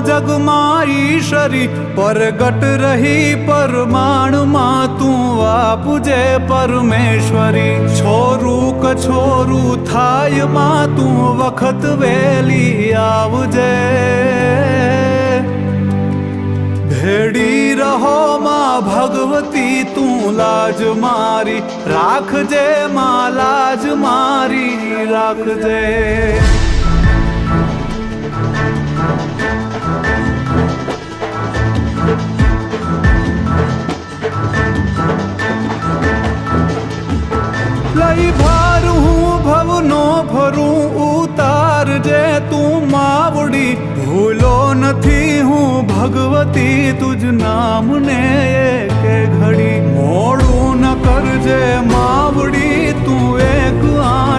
जगमां ईश्वरी परगट रही परमाण मां तू आपजे परमेश्वरी छोरू कछोरू थाय मां तू वखत वेली आवजे भेड़ी रहो मां भगवती तू लाज मारी राखजे मां लाज मारी राखजे। लई भार हूँ भवनो भरूं उतार जे तू मावड़ी भूलो नथी हूँ भगवती तुझ नाम ने एक घड़ी मोड़ू न करजे।